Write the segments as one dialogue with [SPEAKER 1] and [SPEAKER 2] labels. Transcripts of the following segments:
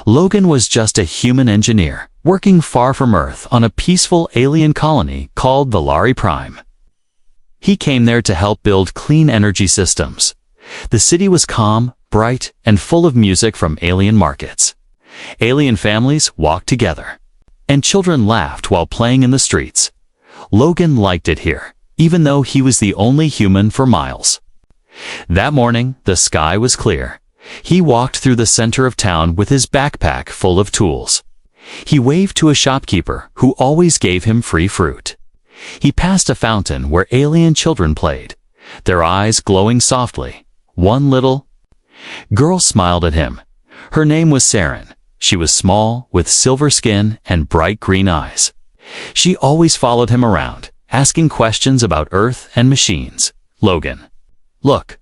[SPEAKER 1] Logan was just a human engineer, working far from Earth on a peaceful alien colony called Valari Prime. He came there to help build clean energy systems. The city was calm, bright, and full of music from alien markets. Alien families walked together, and children laughed while playing in the streets. Logan liked it here, even though he was the only human for miles. That morning, the sky was clear. He walked through the center of town with his backpack full of tools. He waved to a shopkeeper who always gave him free fruit. He passed a fountain where alien children played, their eyes glowing softly. One little girl smiled at him. Her name was Saren. She was small, with silver skin and bright green eyes. She always followed him around, asking questions about Earth and machines. "Logan, look,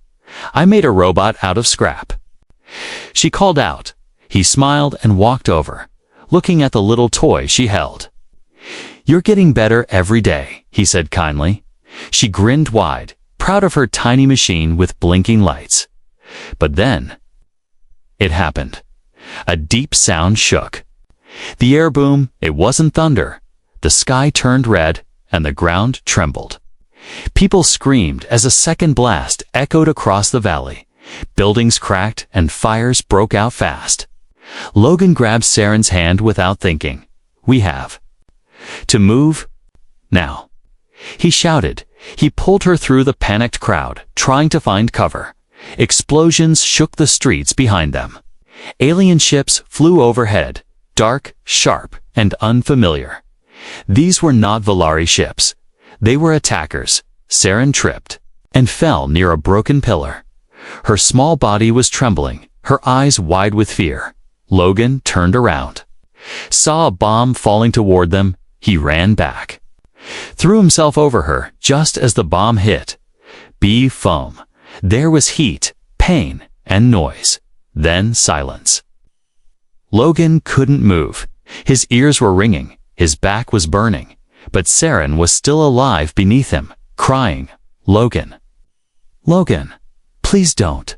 [SPEAKER 1] I made a robot out of scrap," she called out. He smiled and walked over, looking at the little toy she held. "You're getting better every day," he said kindly. She grinned wide, proud of her tiny machine with blinking lights. But then, it happened. A deep sound shook. The air boomed. It wasn't thunder. The sky turned red, and the ground trembled. People screamed as a second blast echoed across the valley. Buildings cracked, and fires broke out fast. Logan grabbed Saren's hand without thinking. "We have to move now," he shouted. He pulled her through the panicked crowd, trying to find cover. Explosions shook the streets behind them. Alien ships flew overhead, dark, sharp, and unfamiliar. These were not Valari ships. They were attackers. Saren tripped and fell near a broken pillar. Her small body was trembling, her eyes wide with fear. Logan turned around, saw a bomb falling toward them. He ran back, threw himself over her just as the bomb hit. Foam. There was heat, pain, and noise. Then silence. Logan couldn't move. His ears were ringing. His back was burning. But Saren was still alive beneath him, crying, "Logan, Logan, please don't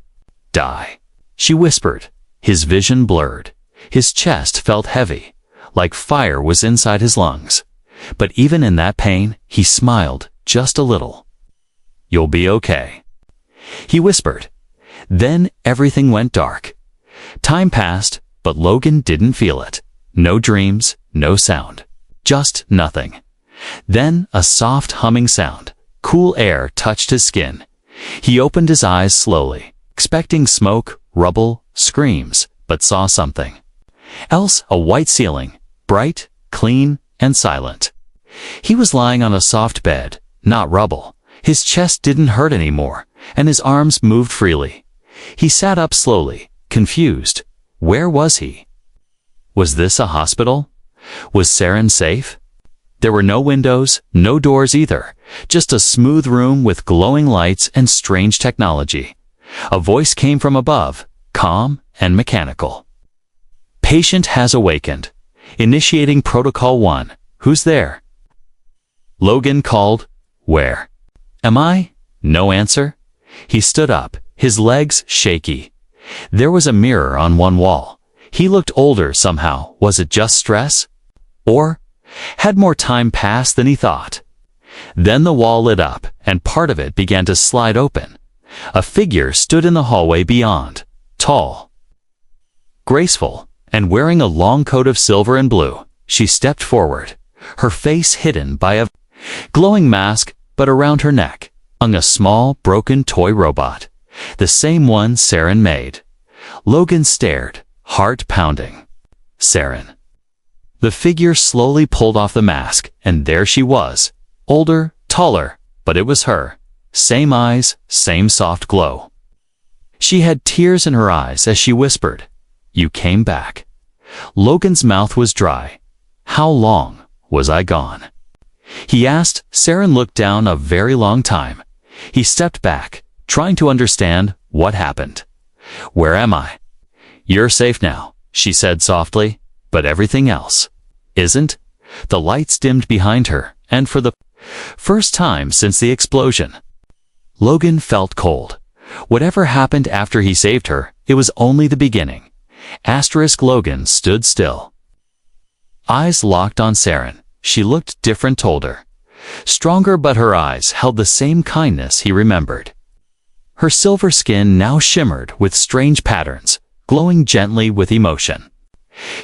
[SPEAKER 1] die," she whispered. His vision blurred. His chest felt heavy, like fire was inside his lungs. But even in that pain, he smiled, just a little. "You'll be okay," he whispered. Then everything went dark. Time passed, but Logan didn't feel it. No dreams, no sound. Just nothing. Then a soft humming sound. Cool air touched his skin. He opened his eyes slowly, expecting smoke, rubble, screams, but saw something else. A white ceiling, bright, clean, and silent. He was lying on a soft bed, not rubble. His chest didn't hurt anymore, and his arms moved freely. He sat up slowly, confused. Where was he? Was this a hospital? Was Saren safe? There were no windows, no doors either, just a smooth room with glowing lights and strange technology. A voice came from above, calm and mechanical. "Patient has awakened. Initiating Protocol 1. Who's there?" Logan called. "Where am I?" No answer. He stood up, his legs shaky. There was a mirror on one wall. He looked older somehow. Was it just stress? Or had more time passed than he thought? Then the wall lit up, and part of it began to slide open. A figure stood in the hallway beyond, tall, graceful, and wearing a long coat of silver and blue. She stepped forward, her face hidden by a glowing mask, but around her neck hung a small, broken toy robot, the same one Saren made. Logan stared, heart pounding. Saren. The figure slowly pulled off the mask, and there she was, older, taller, but it was her. Same eyes, same soft glow. She had tears in her eyes as she whispered, "You came back." Logan's mouth was dry. "How long was I gone?" he asked. Saren looked down a very long time. He stepped back, trying to understand what happened. "Where am I?" "You're safe now," she said softly, "but everything else isn't." The lights dimmed behind her, and for the first time since the explosion, Logan felt cold. Whatever happened after he saved her, it was only the beginning. Logan stood still. Eyes locked on Saren. She looked different, told her. Stronger, but her eyes held the same kindness he remembered. Her silver skin now shimmered with strange patterns, glowing gently with emotion.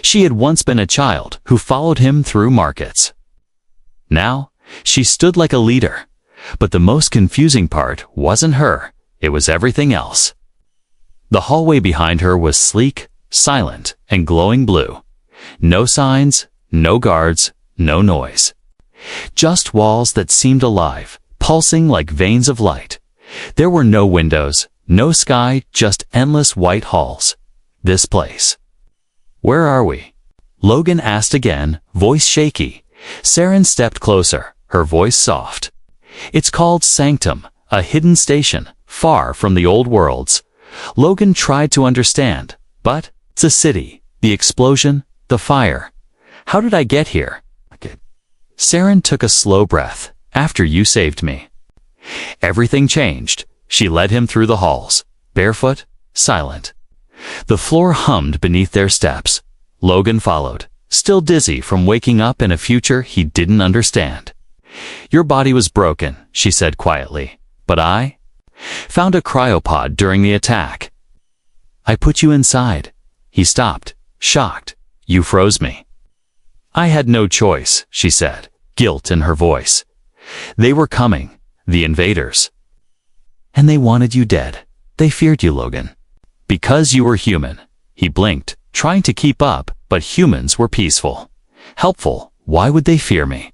[SPEAKER 1] She had once been a child who followed him through markets. Now, she stood like a leader. But the most confusing part wasn't her, it was everything else. The hallway behind her was sleek, silent, and glowing blue. No signs, no guards, no noise. Just walls that seemed alive, pulsing like veins of light. There were no windows, no sky, just endless white halls. This place. Where are we? Logan asked again, voice shaky. Saren stepped closer, her voice soft. It's called Sanctum, a hidden station, far from the old worlds. Logan tried to understand, but it's a city, the explosion, the fire. How did I get here? Saren took a slow breath. After you saved me. Everything changed. She led him through the halls, barefoot, silent. The floor hummed beneath their steps. Logan followed, still dizzy from waking up in a future he didn't understand. Your body was broken, she said quietly, but I found a cryopod during the attack. I put you inside. He stopped, shocked. You froze me. I had no choice, she said, guilt in her voice. They were coming, the invaders. And they wanted you dead. They feared you, Logan. Because you were human. He blinked, trying to keep up, but humans were peaceful. Helpful. Why would they fear me?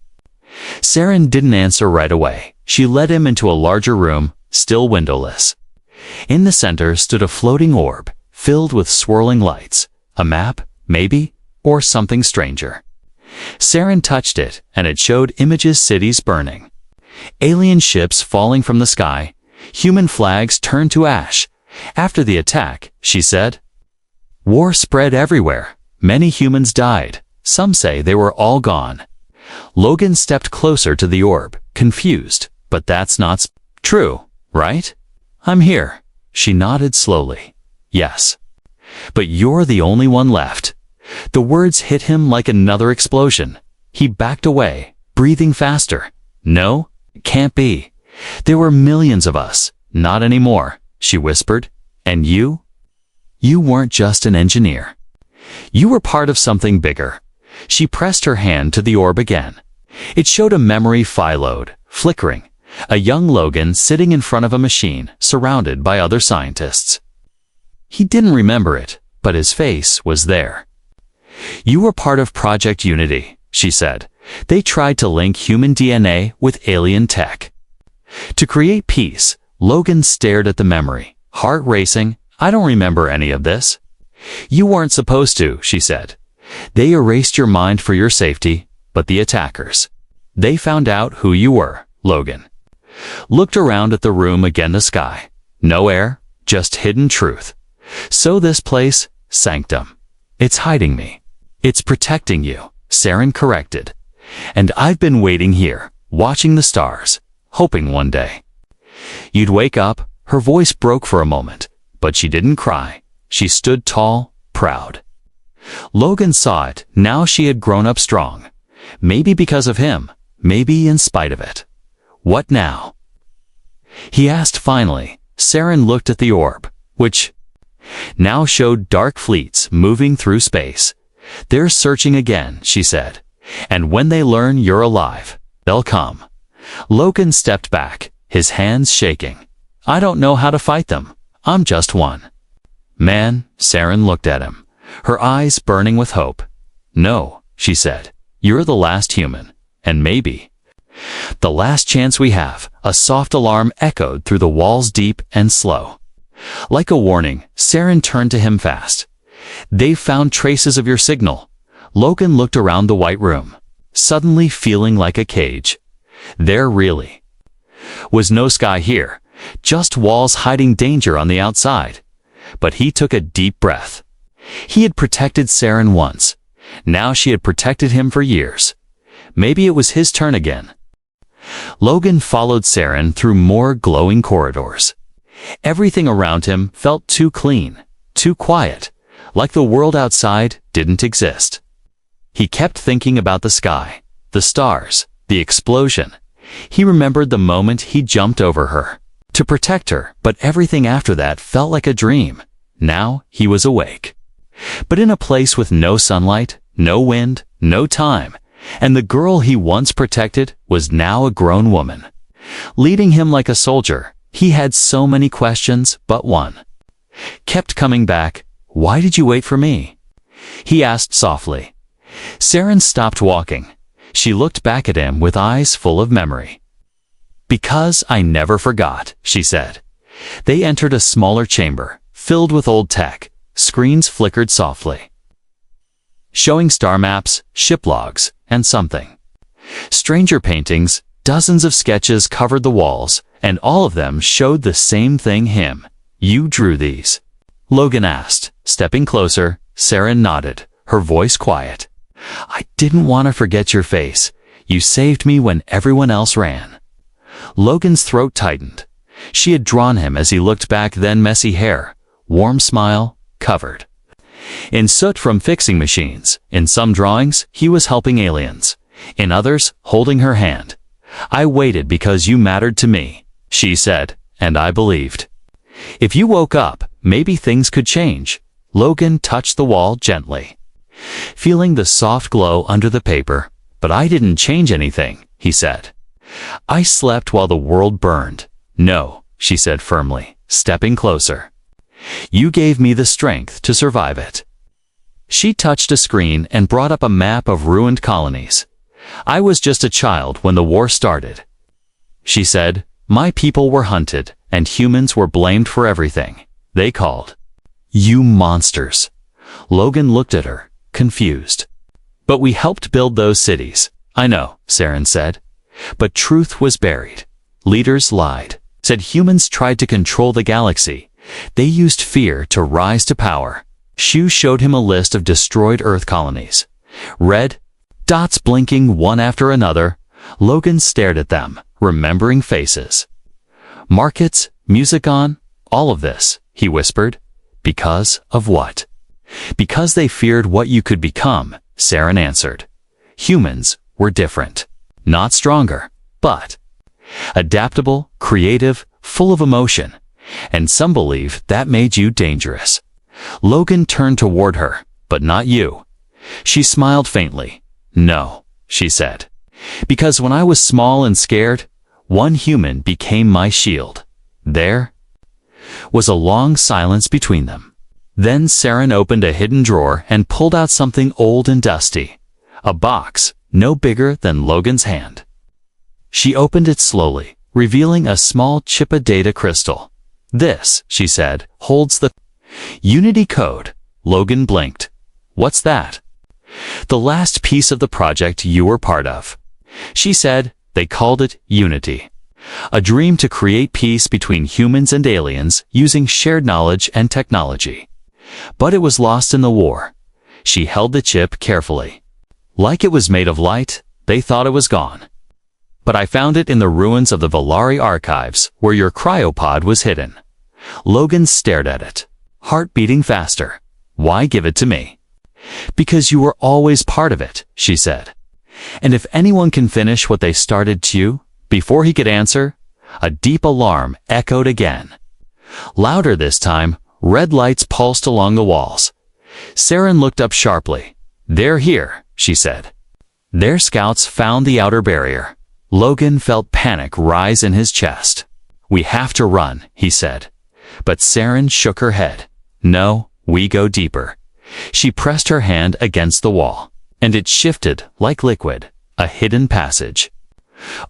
[SPEAKER 1] Saren didn't answer right away. She led him into a larger room, still windowless. In the center stood a floating orb, filled with swirling lights. A map, maybe, or something stranger. Saren touched it, and it showed images, cities burning. Alien ships falling from the sky. Human flags turned to ash. After the attack, she said, war spread everywhere. Many humans died. Some say they were all gone. Logan stepped closer to the orb, confused. But that's not true, right? I'm here. She nodded slowly. Yes. But you're the only one left. The words hit him like another explosion. He backed away, breathing faster. No, it can't be. There were millions of us. Not anymore, she whispered. And you? You weren't just an engineer. You were part of something bigger. She pressed her hand to the orb again. It showed a memory load, flickering. A young Logan sitting in front of a machine, surrounded by other scientists. He didn't remember it, but his face was there. You were part of Project Unity, she said. They tried to link human DNA with alien tech. To create peace, Logan stared at the memory, heart racing. I don't remember any of this. You weren't supposed to, she said. They erased your mind for your safety, but the attackers. They found out who you were, Logan. Looked around at the room again, the sky. No air, just hidden truth. So this place, Sanctum. It's hiding me. It's protecting you, Saren corrected. And I've been waiting here, watching the stars, hoping one day you'd wake up. Her voice broke for a moment, but she didn't cry. She stood tall, proud. Logan saw it. Now she had grown up strong. Maybe because of him, maybe in spite of it. What now? He asked finally. Saren looked at the orb, which now showed dark fleets moving through space. They're searching again, she said. And when they learn you're alive, they'll come. Logan stepped back, his hands shaking. I don't know how to fight them. I'm just one man. Saren looked at him, her eyes burning with hope. No, she said. You're the last human, and maybe the last chance we have. A soft alarm echoed through the walls, deep and slow. Like a warning, Saren turned to him fast. They've found traces of your signal. Logan looked around the white room, suddenly feeling like a cage. There really was no sky here, just walls hiding danger on the outside. But he took a deep breath. He had protected Saren once. Now she had protected him for years. Maybe it was his turn again. Logan followed Saren through more glowing corridors. Everything around him felt too clean, too quiet, like the world outside didn't exist. He kept thinking about the sky, the stars, the explosion. He remembered the moment he jumped over her to protect her, but everything after that felt like a dream. Now he was awake, but in a place with no sunlight, no wind, no time, and the girl he once protected was now a grown woman. Leading him like a soldier, he had so many questions, but one kept coming back. "Why did you wait for me?" he asked softly. Saren stopped walking. She looked back at him with eyes full of memory. "Because I never forgot," she said. They entered a smaller chamber, filled with old tech. Screens flickered softly, showing star maps, ship logs, and something. Stranger paintings, dozens of sketches covered the walls, and all of them showed the same thing. "Him. You drew these?" Logan asked, stepping closer. Saren nodded, her voice quiet. "I didn't want to forget your face. You saved me when everyone else ran." Logan's throat tightened. She had drawn him as he looked back then. Messy hair, warm smile, covered in soot from fixing machines. In some drawings, he was helping aliens. In others, holding her hand. "I waited because you mattered to me," she said, "and I believed. If you woke up, maybe things could change." Logan touched the wall gently, feeling the soft glow under the paper. "But I didn't change anything," he said. "I slept while the world burned." "No," she said firmly, stepping closer. "You gave me the strength to survive it." She touched a screen and brought up a map of ruined colonies. "I was just a child when the war started," she said. "My people were hunted, and humans were blamed for everything. They called you monsters." Logan looked at her, confused. "But we helped build those cities." "I know," Saren said. "But truth was buried. Leaders lied, said humans tried to control the galaxy. They used fear to rise to power." Shu showed him a list of destroyed Earth colonies. Red dots blinking one after another. Logan stared at them, remembering faces. "Markets, music on, all of this," he whispered. "Because of what?" "Because they feared what you could become," Saren answered. "Humans were different. Not stronger, but adaptable, creative, full of emotion. And some believe that made you dangerous." Logan turned toward her. "But not you." She smiled faintly. "No," she said. "Because when I was small and scared, one human became my shield." There was a long silence between them. Then Saren opened a hidden drawer and pulled out something old and dusty. A box, no bigger than Logan's hand. She opened it slowly, revealing a small chip of data crystal. "This," she said, "holds the Unity code." Logan blinked. "What's that?" "The last piece of the project you were part of," she said. "They called it Unity. A dream to create peace between humans and aliens using shared knowledge and technology. But it was lost in the war." She held the chip carefully. "Like it was made of light, they thought it was gone. But I found it in the ruins of the Valari archives, where your cryopod was hidden." Logan stared at it, heart beating faster. "Why give it to me?" "Because you were always part of it," she said. "And if anyone can finish what they started to..." Before he could answer, a deep alarm echoed again. Louder this time, red lights pulsed along the walls. Saren looked up sharply. "They're here," she said. Their scouts found the outer barrier. Logan felt panic rise in his chest. "We have to run," he said. But Saren shook her head. "No, we go deeper." She pressed her hand against the wall, and it shifted like liquid, a hidden passage.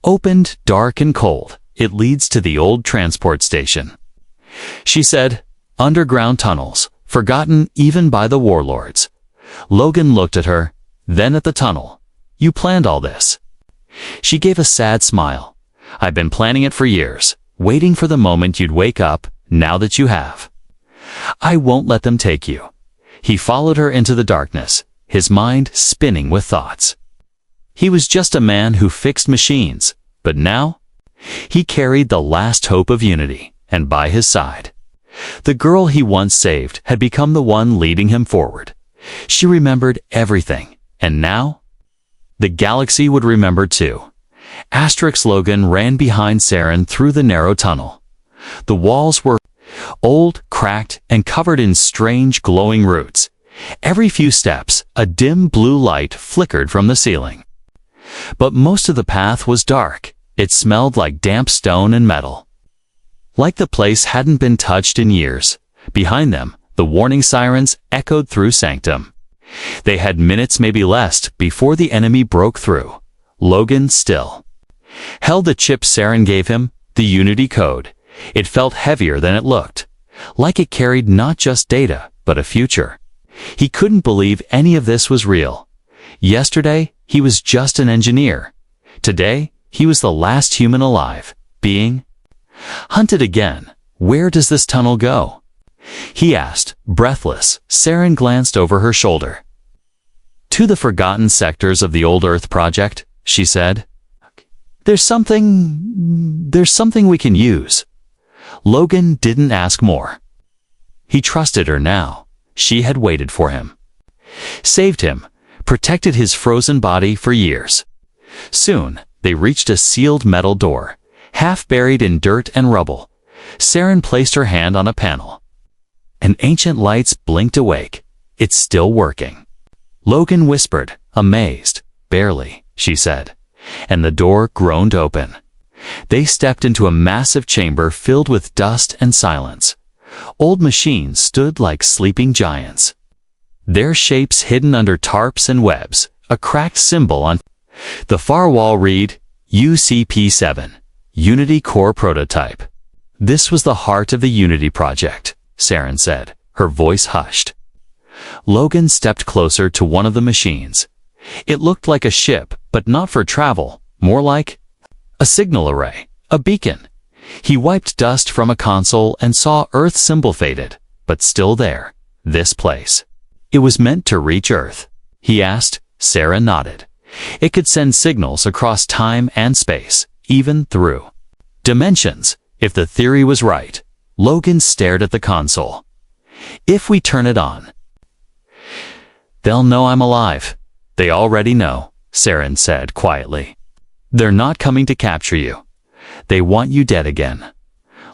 [SPEAKER 1] Opened, dark and cold, it leads to the old transport station. She said, "Underground tunnels, forgotten even by the warlords." Logan looked at her, then at the tunnel. "You planned all this?" She gave a sad smile. "I've been planning it for years, waiting for the moment you'd wake up, now that you have. I won't let them take you." He followed her into the darkness, his mind spinning with thoughts. He was just a man who fixed machines, but now he carried the last hope of unity, and by his side, The girl he once saved had become the one leading him forward. She remembered everything, and now the galaxy would remember too. Logan ran behind Saren through the narrow tunnel. The walls were old, cracked, and covered in strange glowing roots. Every few steps, a dim blue light flickered from the ceiling. But most of the path was dark. It smelled like damp stone and metal. Like the place hadn't been touched in years. Behind them, the warning sirens echoed through Sanctum. They had minutes, maybe less, before the enemy broke through. Logan still held the chip Saren gave him, the Unity code. It felt heavier than it looked, like it carried not just data, but a future. He couldn't believe any of this was real. Yesterday, he was just an engineer. Today, he was the last human alive, being hunted again. Where does this tunnel go? He asked, breathless. Saren glanced over her shoulder. To the forgotten sectors of the old Earth project, she said. There's something we can use. Logan didn't ask more. He trusted her now. She had waited for him, saved him, protected his frozen body for years. Soon, they reached a sealed metal door, half buried in dirt and rubble. Saren placed her hand on a panel. And ancient lights blinked awake. It's still working. Logan whispered, amazed. Barely, she said. And the door groaned open. They stepped into a massive chamber filled with dust and silence. Old machines stood like sleeping giants, their shapes hidden under tarps and webs. A cracked symbol on the far wall read, UCP-7, Unity Core Prototype. This was the heart of the Unity project, Saren said, her voice hushed. Logan stepped closer to one of the machines. It looked like a ship, but not for travel, more like a signal array, a beacon. He wiped dust from a console and saw Earth's symbol faded, but still there, this place. It was meant to reach Earth. He asked. Saren nodded. It could send signals across time and space, even through dimensions, if the theory was right. Logan stared at the console. If we turn it on, they'll know I'm alive. They already know, Saren said quietly. They're not coming to capture you. They want you dead again.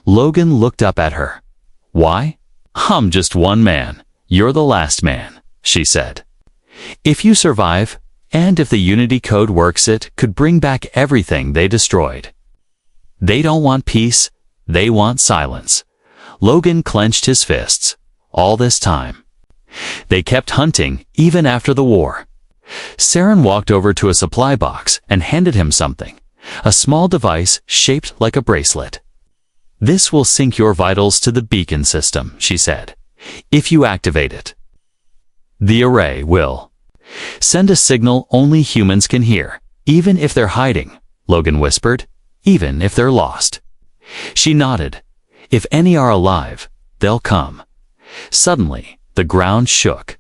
[SPEAKER 1] Logan looked up at her. Why? I'm just one man. You're the last man, she said. If you survive, and if the Unity code works, it could bring back everything they destroyed. They don't want peace, they want silence. Logan clenched his fists. All this time, they kept hunting, even after the war. Saren walked over to a supply box and handed him something. A small device shaped like a bracelet. This will sync your vitals to the beacon system, she said. If you activate it, the array will send a signal only humans can hear, even if they're hiding, Logan whispered, even if they're lost. She nodded. If any are alive, they'll come. Suddenly, the ground shook.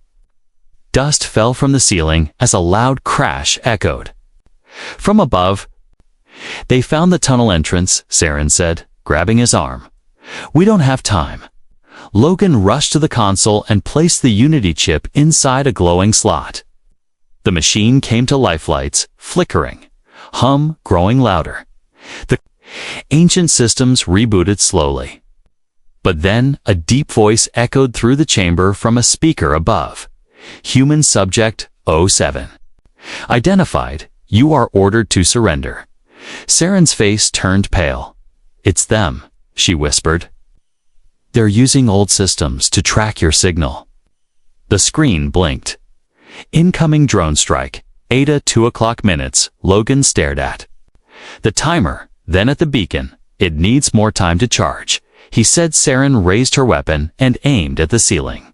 [SPEAKER 1] Dust fell from the ceiling as a loud crash echoed. From above, they found the tunnel entrance, Saren said, grabbing his arm. We don't have time. Logan rushed to the console and placed the Unity chip inside a glowing slot. The machine came to life, lights flickering, hum growing louder. The ancient systems rebooted slowly. But then a deep voice echoed through the chamber from a speaker above. Human subject 07. Identified, you are ordered to surrender. Saren's face turned pale. It's them, she whispered. They're using old systems to track your signal. The screen blinked. Incoming drone strike, 8:02 minutes, Logan stared at the timer, then at the beacon. It needs more time to charge, he said. Saren raised her weapon and aimed at the ceiling.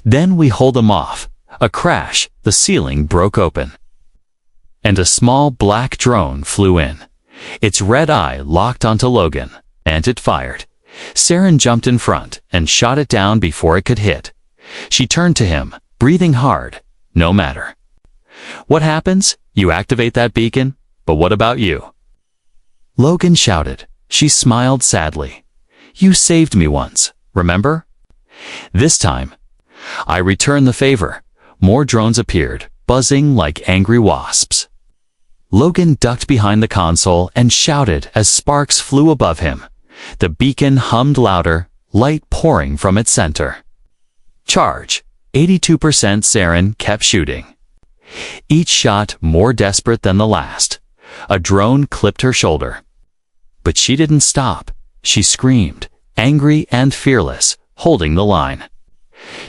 [SPEAKER 1] Then we hold them off. A crash, the ceiling broke open, and a small black drone flew in. Its red eye locked onto Logan, and it fired. Saren jumped in front and shot it down before it could hit. She turned to him, breathing hard. No matter what happens, you activate that beacon, but what about you? Logan shouted. She smiled sadly. You saved me once. remember? This time, I returned the favor. More drones appeared, buzzing like angry wasps. Logan ducked behind the console and shouted as sparks flew above him. The beacon hummed louder, light pouring from its center. Charge. 82%. Saren kept shooting. Each shot more desperate than the last. A drone clipped her shoulder. But she didn't stop. She screamed, angry and fearless, holding the line.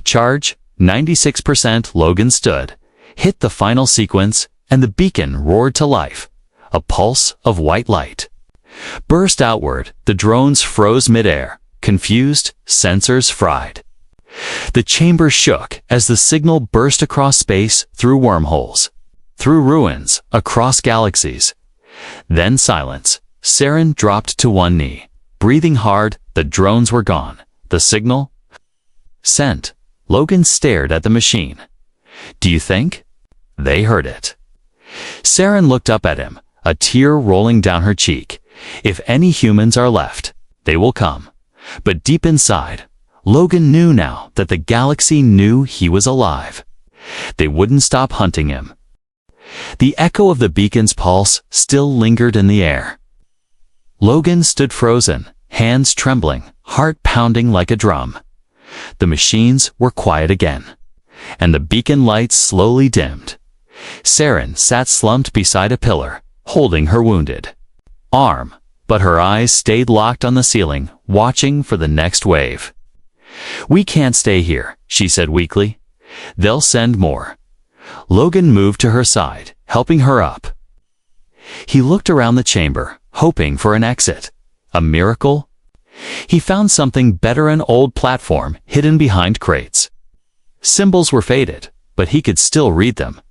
[SPEAKER 1] Charge. 96%. Logan stood, hit the final sequence, and the beacon roared to life. A pulse of white light burst outward. The drones froze midair, confused, sensors fried. The chamber shook as the signal burst across space, through wormholes, through ruins, across galaxies. Then silence. Saren dropped to one knee, breathing hard. The drones were gone. The signal? Sent. Logan stared at the machine. Do you think? They heard it. Saren looked up at him, a tear rolling down her cheek. If any humans are left, they will come. But deep inside, Logan knew now that the galaxy knew he was alive. They wouldn't stop hunting him. The echo of the beacon's pulse still lingered in the air. Logan stood frozen, hands trembling, heart pounding like a drum. The machines were quiet again, and the beacon lights slowly dimmed. Saren sat slumped beside a pillar, holding her wounded arm, but her eyes stayed locked on the ceiling, watching for the next wave. We can't stay here, she said weakly. They'll send more. Logan moved to her side, helping her up. He looked around the chamber, hoping for an exit. A miracle? He found something better, an old platform hidden behind crates. Symbols were faded, but he could still read them.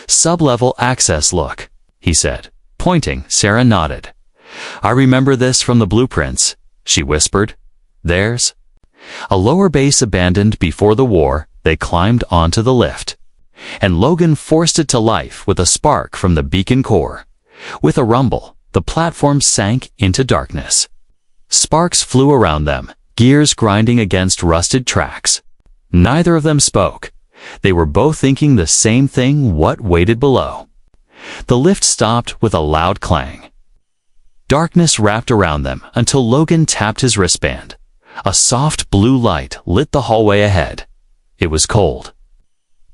[SPEAKER 1] Sub-level access, look, he said, pointing. Sarah nodded. I remember this from the blueprints, she whispered. There's a lower base abandoned before the war. They climbed onto the lift, and Logan forced it to life with a spark from the beacon core. With a rumble, the platform sank into darkness. Sparks flew around them, gears grinding against rusted tracks. Neither of them spoke. They were both thinking the same thing: what waited below. The lift stopped with a loud clang. Darkness wrapped around them until Logan tapped his wristband. A soft blue light lit the hallway ahead. It was cold,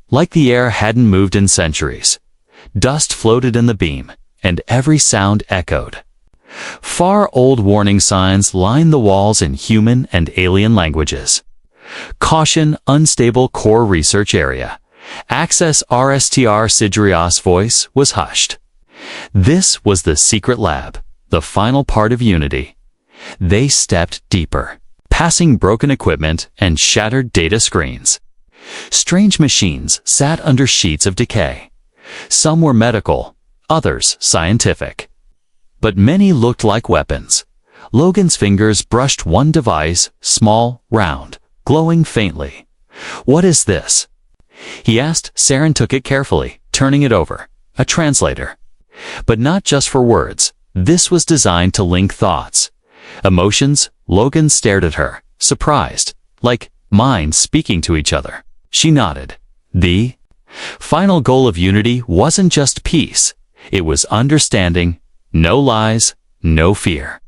[SPEAKER 1] like the air hadn't moved in centuries. Dust floated in the beam, and every sound echoed. Far old warning signs lined the walls in human and alien languages. Caution, unstable core research area. Access RSTR. Sidrios' voice was hushed. This was the secret lab, the final part of Unity. They stepped deeper, passing broken equipment and shattered data screens. Strange machines sat under sheets of decay. Some were medical, others scientific. But many looked like weapons. Logan's fingers brushed one device, small, round, glowing faintly. What is this? He asked. Saren took it carefully, turning it over. A translator. But not just for words. This was designed to link thoughts, emotions. Logan stared at her, surprised, like minds speaking to each other. She nodded. The final goal of Unity wasn't just peace. It was understanding. No lies, no fear.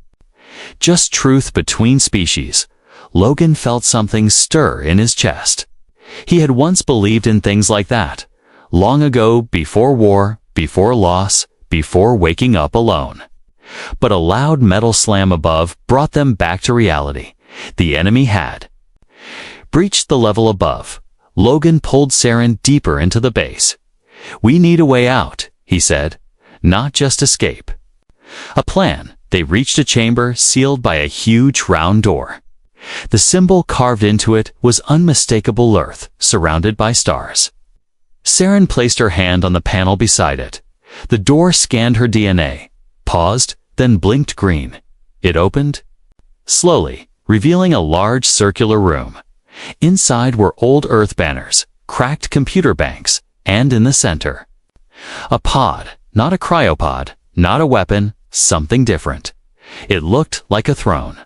[SPEAKER 1] Just truth between species. Logan felt something stir in his chest. He had once believed in things like that. Long ago, before war, before loss, before waking up alone. But a loud metal slam above brought them back to reality. The enemy had breached the level above. Logan pulled Saren deeper into the base. We need a way out, he said. Not just escape. A plan. They reached a chamber sealed by a huge round door. The symbol carved into it was unmistakable: Earth, surrounded by stars. Saren placed her hand on the panel beside it. The door scanned her DNA, paused, then blinked green. It opened slowly, revealing a large circular room. Inside were old Earth banners, cracked computer banks, and in the center, a pod, not a cryopod, not a weapon, something different. It looked like a throne.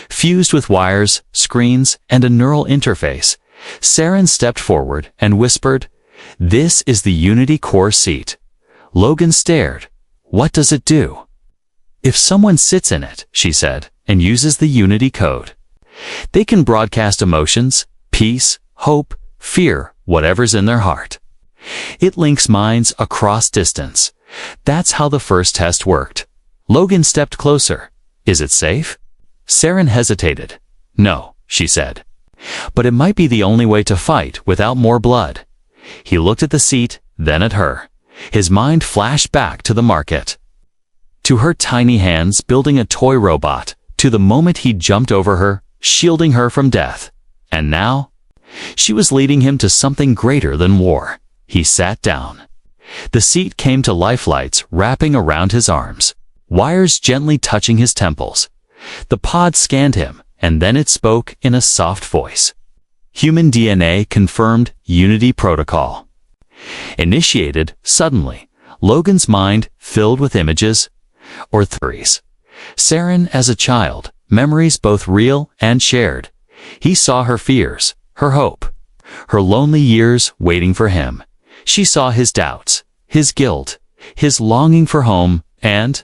[SPEAKER 1] Fused with wires, screens, and a neural interface, Saren stepped forward and whispered, "This is the Unity Core seat." Logan stared. "What does it do?" "If someone sits in it," she said, "and uses the Unity code, they can broadcast emotions, peace, hope, fear, whatever's in their heart. It links minds across distance. That's how the first test worked." Logan stepped closer. "Is it safe?" Saren hesitated. "No," she said. "But it might be the only way to fight without more blood." He looked at the seat, then at her. His mind flashed back to the market, to her tiny hands building a toy robot, to the moment he jumped over her, shielding her from death. And now, she was leading him to something greater than war. He sat down. The seat came to life, lights wrapping around his arms, wires gently touching his temples. The pod scanned him, and then it spoke in a soft voice. Human DNA confirmed Unity protocol. Initiated suddenly, Logan's mind filled with images or theories. Saren as a child, memories both real and shared. He saw her fears, her hope, her lonely years waiting for him. She saw his doubts, his guilt, his longing for home, and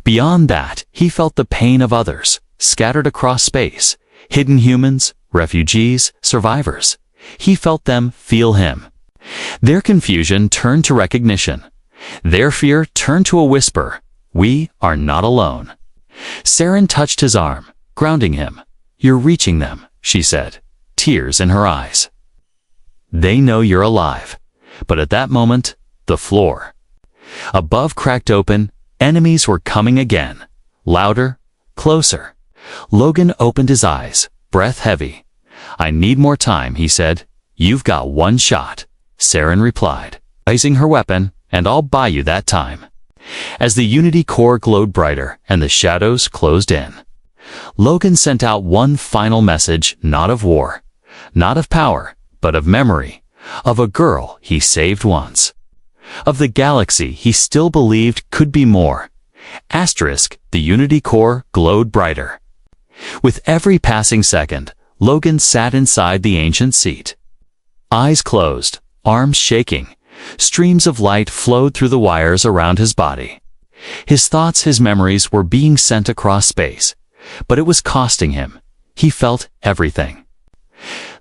[SPEAKER 1] beyond that, he felt the pain of others, scattered across space, hidden humans, refugees, survivors. He felt them feel him. Their confusion turned to recognition. Their fear turned to a whisper, "We are not alone." Saren touched his arm, grounding him. "You're reaching them," she said, tears in her eyes. "They know you're alive." But at that moment, the floor above cracked open. Enemies were coming again. Louder, closer. Logan opened his eyes, breath heavy. "I need more time," he said. "You've got one shot," Saren replied, raising her weapon, "and I'll buy you that time." As the Unity core glowed brighter and the shadows closed in, Logan sent out one final message, not of war, not of power, but of memory, of a girl he saved once, of the galaxy he still believed could be more. Asterisk, the Unity core glowed brighter. With every passing second, Logan sat inside the ancient seat. Eyes closed, arms shaking, streams of light flowed through the wires around his body. His thoughts, his memories were being sent across space, but it was costing him. He felt everything.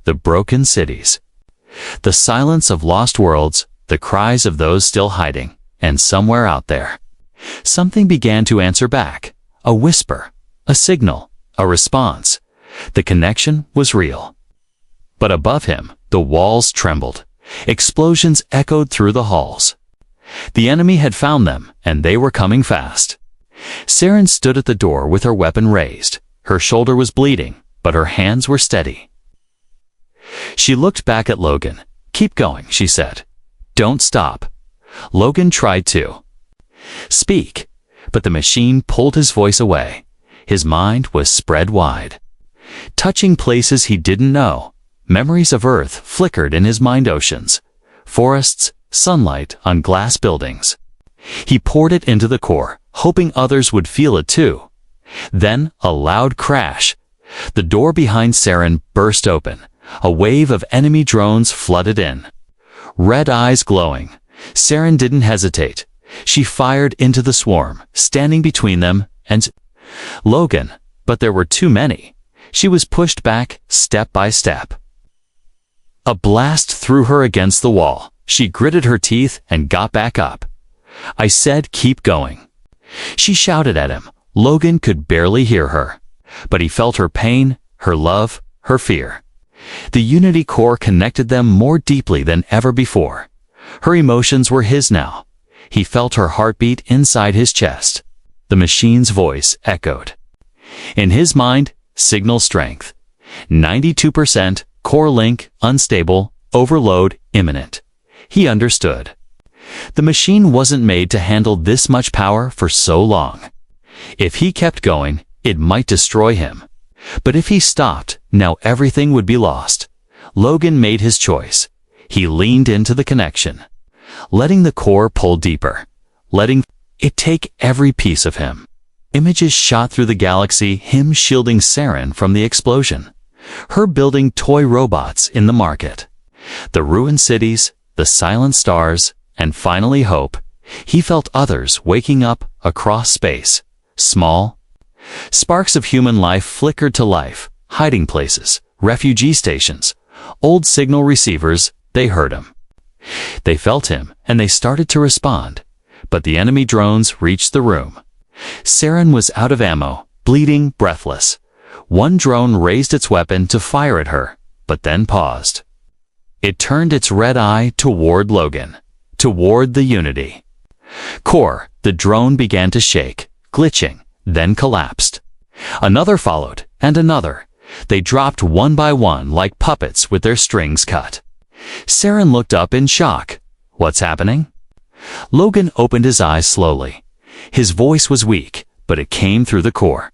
[SPEAKER 1] The broken cities, the silence of lost worlds, the cries of those still hiding, and somewhere out there, something began to answer back. A whisper, a signal, a response. The connection was real. But above him, the walls trembled. Explosions echoed through the halls. The enemy had found them, and they were coming fast. Saren stood at the door with her weapon raised. Her shoulder was bleeding, but her hands were steady. She looked back at Logan. "Keep going," she said. "Don't stop." Logan tried to speak, but the machine pulled his voice away. His mind was spread wide, touching places he didn't know. Memories of Earth flickered in his mind, oceans, forests, sunlight on glass buildings. He poured it into the core, hoping others would feel it too. Then a loud crash. The door behind Saren burst open. A wave of enemy drones flooded in. Red eyes glowing. Saren didn't hesitate. She fired into the swarm, standing between them and Logan, but there were too many. She was pushed back, step by step. A blast threw her against the wall. She gritted her teeth and got back up. "I said keep going." She shouted at him. Logan could barely hear her, but he felt her pain, her love, her fear. The Unity core connected them more deeply than ever before. Her emotions were his now. He felt her heartbeat inside his chest. The machine's voice echoed. In his mind, signal strength. 92%, core link, unstable, overload, imminent. He understood. The machine wasn't made to handle this much power for so long. If he kept going, it might destroy him. But if he stopped, now everything would be lost. Logan made his choice. He leaned into the connection, letting the core pull deeper, letting it take every piece of him. Images shot through the galaxy, him shielding Saren from the explosion. Her building toy robots in the market. The ruined cities, the silent stars, and finally hope. He felt others waking up across space. Small. Sparks of human life flickered to life. Hiding places, refugee stations, old signal receivers. They heard him. They felt him, and they started to respond. But the enemy drones reached the room. Saren was out of ammo, bleeding, breathless. One drone raised its weapon to fire at her, but then paused. It turned its red eye toward Logan, toward the Unity. Core, the drone began to shake, glitching, then collapsed. Another followed, and another. They dropped one by one like puppets with their strings cut. Saren looked up in shock. What's happening? Logan opened his eyes slowly. His voice was weak, but it came through the core.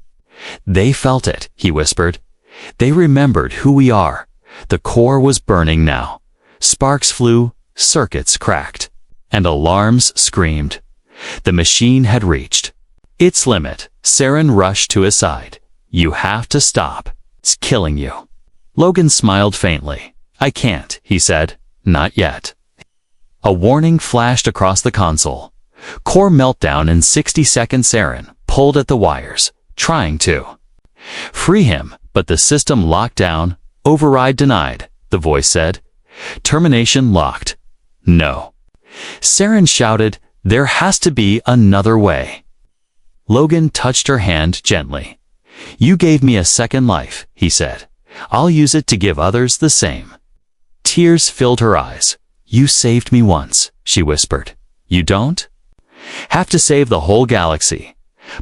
[SPEAKER 1] They felt it, he whispered. They remembered who we are. The core was burning now. Sparks flew, circuits cracked, and alarms screamed. The machine had reached its limit. Saren rushed to his side. You have to stop. It's killing you. Logan smiled faintly. I can't, he said. Not yet. A warning flashed across the console. Core meltdown in 60 seconds. Saren pulled at the wires, trying to free him, but the system locked down. Override denied, the voice said. Termination locked. No. Saren shouted, there has to be another way. Logan touched her hand gently. You gave me a second life, he said. I'll use it to give others the same. Tears filled her eyes. You saved me once, she whispered. You don't have to save the whole galaxy.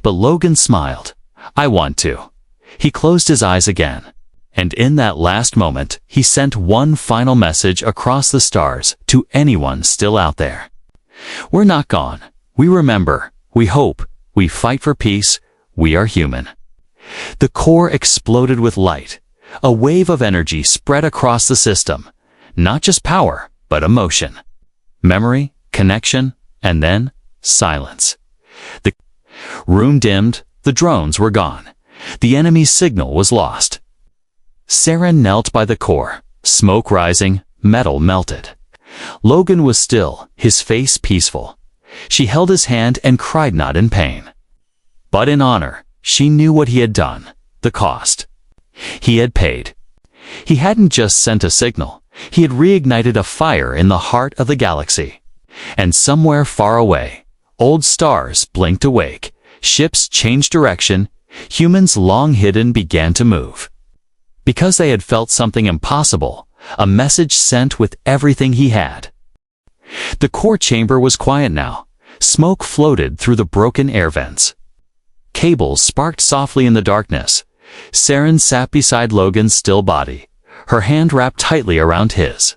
[SPEAKER 1] But Logan smiled. I want to. He closed his eyes again. And in that last moment, he sent one final message across the stars to anyone still out there. We're not gone. We remember. We hope. We fight for peace. We are human. The core exploded with light. A wave of energy spread across the system. Not just power, but emotion. Memory, connection, and then silence. The room dimmed. The drones were gone. The enemy's signal was lost. Saren knelt by the core, smoke rising, metal melted. Logan was still, his face peaceful. She held his hand and cried, not in pain, but in honor. She knew what he had done, the cost he had paid. He hadn't just sent a signal, he had reignited a fire in the heart of the galaxy. And somewhere far away, old stars blinked awake, ships changed direction, humans long hidden began to move. Because they had felt something impossible, a message sent with everything he had. The core chamber was quiet now. Smoke floated through the broken air vents. Cables sparked softly in the darkness. Saren sat beside Logan's still body, her hand wrapped tightly around his.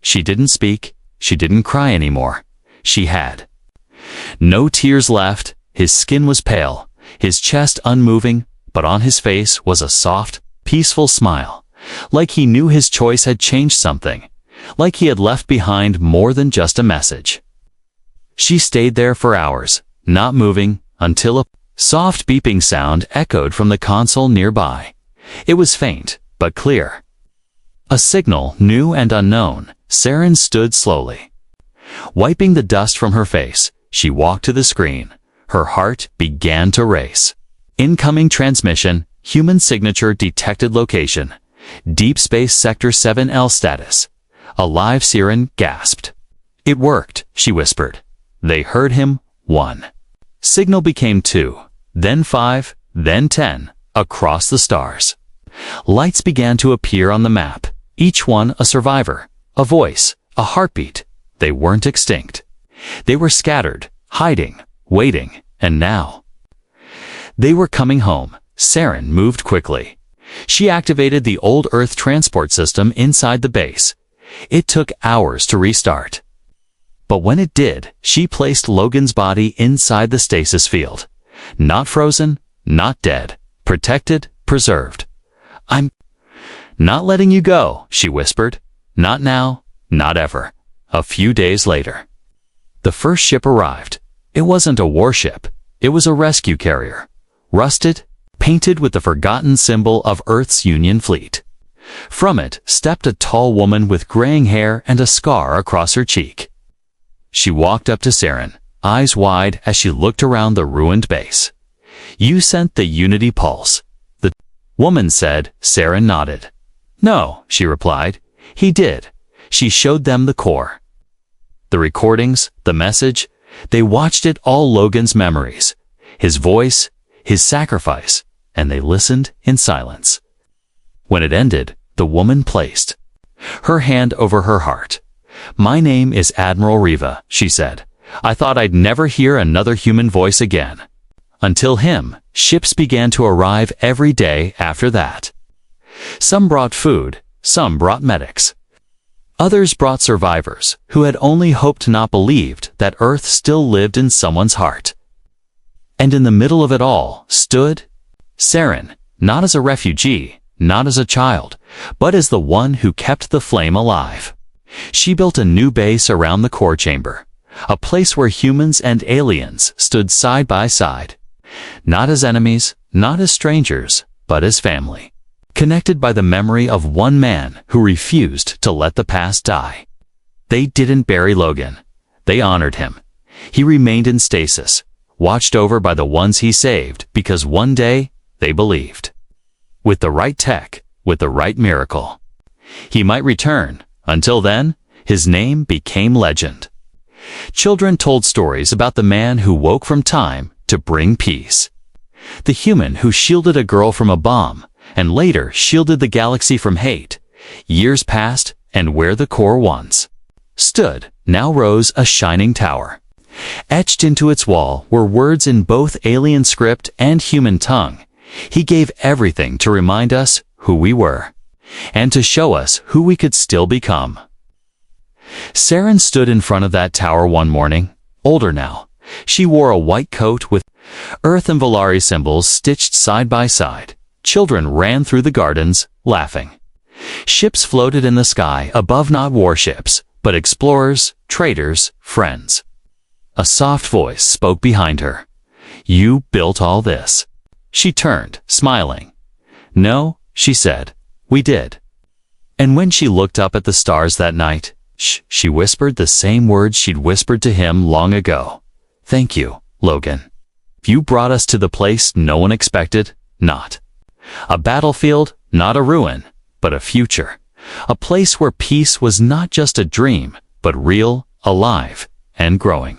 [SPEAKER 1] She didn't speak. She didn't cry anymore. She had no tears left. His skin was pale, his chest unmoving, but on his face was a soft, peaceful smile, like he knew his choice had changed something, like he had left behind more than just a message. She stayed there for hours, not moving, until a soft beeping sound echoed from the console nearby. It was faint, but clear. A signal, new and unknown. Saren stood slowly. Wiping the dust from her face, she walked to the screen. Her heart began to race. Incoming transmission, human signature detected location. Deep Space Sector 7L status. Alive. Saren gasped. It worked, she whispered. They heard him. 1. Signal became 2, then 5, then 10, across the stars. Lights began to appear on the map, each one a survivor, a voice, a heartbeat. They weren't extinct. They were scattered, hiding, waiting, and now they were coming home. Saren moved quickly. She activated the old Earth transport system inside the base. It took hours to restart. But when it did, she placed Logan's body inside the stasis field. Not frozen, not dead, protected, preserved. I'm not letting you go, she whispered. Not now, not ever. A few days later, the first ship arrived. It wasn't a warship. It was a rescue carrier. rusted, painted with the forgotten symbol of Earth's Union Fleet. From it stepped a tall woman with graying hair and a scar across her cheek. She walked up to Saren, eyes wide as she looked around the ruined base. "You sent the Unity Pulse," the woman said. Saren nodded. "No," she replied. "He did." She showed them the core. The recordings, the message, they watched it all. Logan's memories, his voice, his sacrifice, and they listened in silence. When it ended, the woman placed her hand over her heart. "My name is Admiral Riva," she said. "I thought I'd never hear another human voice again." Until him, ships began to arrive every day after that. Some brought food, some brought medics. Others brought survivors who had only hoped, not believed, that Earth still lived in someone's heart. And in the middle of it all stood Saren, not as a refugee, not as a child, but as the one who kept the flame alive. She built a new base around the core chamber, a place where humans and aliens stood side by side, not as enemies, not as strangers, but as family, connected by the memory of one man who refused to let the past die. They didn't bury Logan. They honored him. He remained in stasis, watched over by the ones he saved, because one day they believed, with the right tech, with the right miracle, he might return. Until then, his name became legend. Children told stories about the man who woke from time to bring peace, the human who shielded a girl from a bomb and later shielded the galaxy from hate. Years passed, and where the core once stood now rose a shining tower. Etched into its wall were words in both alien script and human tongue. He gave everything to remind us who we were, and to show us who we could still become. Saren stood in front of that tower one morning, older now. She wore a white coat with Earth and Volari symbols stitched side by side. Children ran through the gardens, laughing. Ships floated in the sky above, not warships, but explorers, traders, friends. A soft voice spoke behind her. "You built all this." She turned, smiling. "No," she said, "we did." And when she looked up at the stars that night, she whispered the same words she'd whispered to him long ago. "Thank you, Logan. You brought us to the place no one expected, not a battlefield, not a ruin, but a future. A place where peace was not just a dream, but real, alive, and growing."